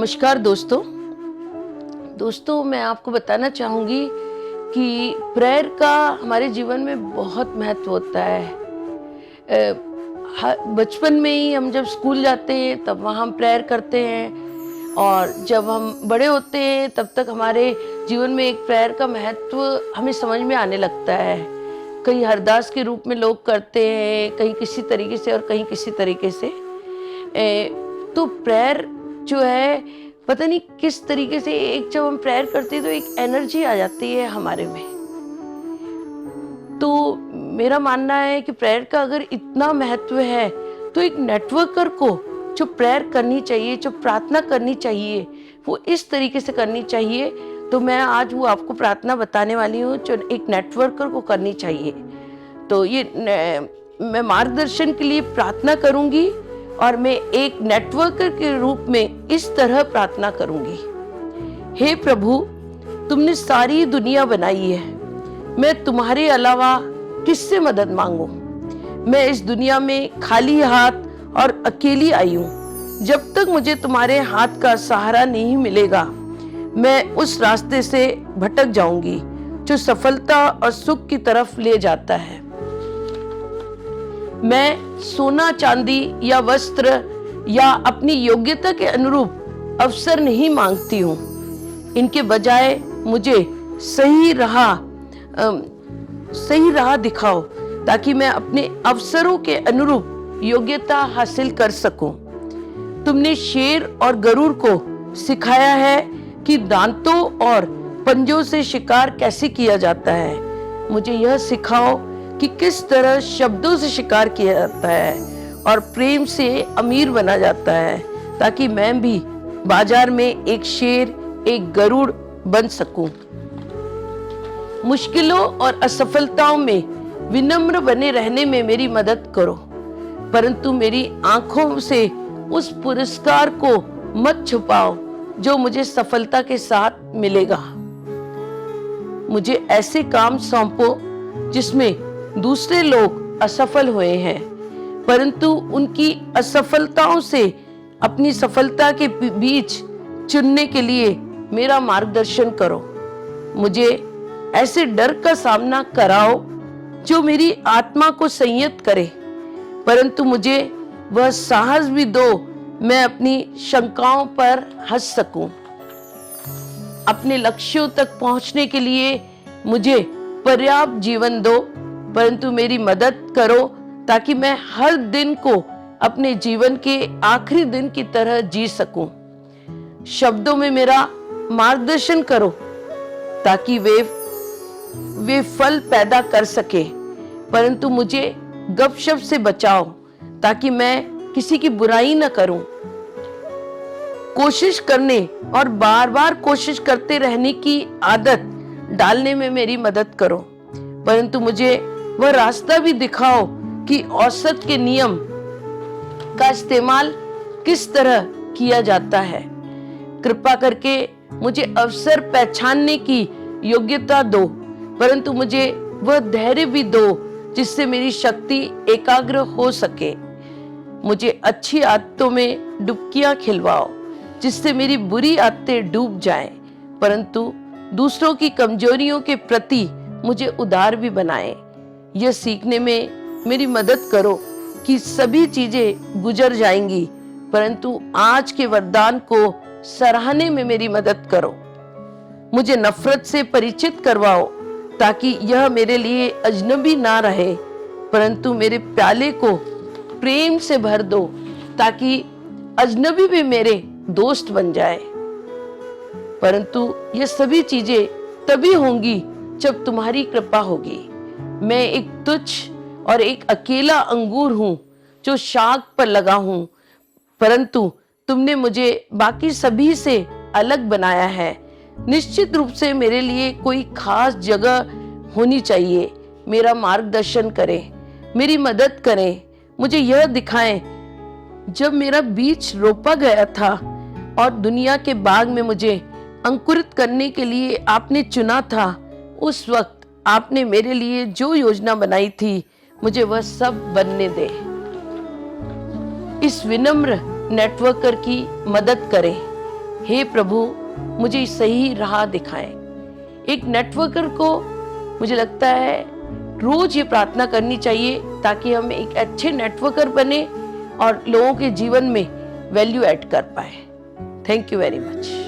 नमस्कार दोस्तों, मैं आपको बताना चाहूँगी कि प्रेयर का हमारे जीवन में बहुत महत्व होता है। बचपन में ही हम जब स्कूल जाते हैं तब वहाँ हम प्रेयर करते हैं, और जब हम बड़े होते हैं तब तक हमारे जीवन में एक प्रेयर का महत्व हमें समझ में आने लगता है। कहीं अरदास के रूप में लोग करते हैं, कहीं किसी तरीके से और कहीं किसी तरीके से। तो प्रेयर जो है, पता नहीं किस तरीके से, एक जब हम प्रेयर करते हैं तो एक एनर्जी आ जाती है हमारे में। तो मेरा मानना है कि प्रेयर का अगर इतना महत्व है तो एक नेटवर्कर को जो प्रेयर करनी चाहिए, जो प्रार्थना करनी चाहिए, वो इस तरीके से करनी चाहिए। तो मैं आज वो आपको प्रार्थना बताने वाली हूँ जो एक नेटवर्कर को करनी चाहिए। तो मैं मार्गदर्शन के लिए प्रार्थना करूंगी और मैं एक नेटवर्कर के रूप में इस तरह प्रार्थना करूंगी। हे प्रभु, तुमने सारी दुनिया बनाई है, मैं तुम्हारे अलावा किससे मदद मांगूं? मैं इस दुनिया में खाली हाथ और अकेली आई हूं। जब तक मुझे तुम्हारे हाथ का सहारा नहीं मिलेगा, मैं उस रास्ते से भटक जाऊंगी जो सफलता और सुख की तरफ ले जाता है। मैं सोना, चांदी या वस्त्र या अपनी योग्यता के अनुरूप अवसर नहीं मांगती हूँ। इनके बजाय मुझे सही राह दिखाओ ताकि मैं अपने अवसरों के अनुरूप योग्यता हासिल कर सकूं। तुमने शेर और गरुड़ को सिखाया है कि दांतों और पंजों से शिकार कैसे किया जाता है। मुझे यह सिखाओ कि किस तरह शब्दों से शिकार किया जाता है और प्रेम से अमीर बना जाता है, ताकि मैं भी बाजार में एक शेर, एक गरुड़ बन सकूं। मुश्किलों और असफलताओं में विनम्र बने रहने में मेरी मदद करो, परंतु मेरी आंखों से उस पुरस्कार को मत छुपाओ जो मुझे सफलता के साथ मिलेगा। मुझे ऐसे काम सौंपो जिसमें दूसरे लोग असफल हुए हैं, परंतु उनकी असफलताओं से अपनी सफलता के बीच चुनने के लिए मेरा मार्गदर्शन करो। मुझे ऐसे डर का सामना कराओ जो मेरी आत्मा को संयत करे, परंतु मुझे वह साहस भी दो मैं अपनी शंकाओं पर हंस सकूं। अपने लक्ष्यों तक पहुंचने के लिए मुझे पर्याप्त जीवन दो, परंतु मेरी मदद करो ताकि मैं हर दिन को अपने जीवन के आखिरी दिन की तरह जी सकूं। शब्दों में मेरा मार्गदर्शन करो ताकि वे फल पैदा कर सके, परंतु मुझे गपशप से बचाओ ताकि मैं किसी की बुराई न करूं। कोशिश करने और बार बार कोशिश करते रहने की आदत डालने में मेरी मदद करो, परंतु मुझे वह रास्ता भी दिखाओ कि औसत के नियम का इस्तेमाल किस तरह किया जाता है। कृपा करके मुझे अवसर पहचानने की योग्यता दो, परंतु मुझे वह धैर्य भी दो जिससे मेरी शक्ति एकाग्र हो सके। मुझे अच्छी आदतों में डुबकियां खिलवाओ जिससे मेरी बुरी आदतें डूब जाएं, परंतु दूसरों की कमजोरियों के प्रति मुझे उदार भी बनाए। यह सीखने में मेरी मदद करो कि सभी चीजें गुजर जाएंगी, परंतु आज के वरदान को सराहने में मेरी मदद करो। मुझे नफरत से परिचित करवाओ ताकि यह मेरे लिए अजनबी ना रहे, परंतु मेरे प्याले को प्रेम से भर दो ताकि अजनबी भी मेरे दोस्त बन जाए। परंतु ये सभी चीजें तभी होंगी जब तुम्हारी कृपा होगी। मैं एक तुच्छ और एक अकेला अंगूर हूं जो शाख पर लगा हूं, परंतु तुमने मुझे बाकी सभी से अलग बनाया है। निश्चित रूप से मेरे लिए कोई खास जगह होनी चाहिए। मेरा मार्गदर्शन करें, मेरी मदद करें। मुझे यह दिखाएं, जब मेरा बीज रोपा गया था और दुनिया के बाग में मुझे अंकुरित करने के लिए आपने चुना था, उस वक्त आपने मेरे लिए जो योजना बनाई थी, मुझे वह सब बनने दे। इस विनम्र नेटवर्कर की मदद करें हे प्रभु मुझे सही राह दिखाएं। एक नेटवर्कर को मुझे लगता है रोज ये प्रार्थना करनी चाहिए ताकि हम एक अच्छे नेटवर्कर बने और लोगों के जीवन में वैल्यू ऐड कर पाए। Thank you very much.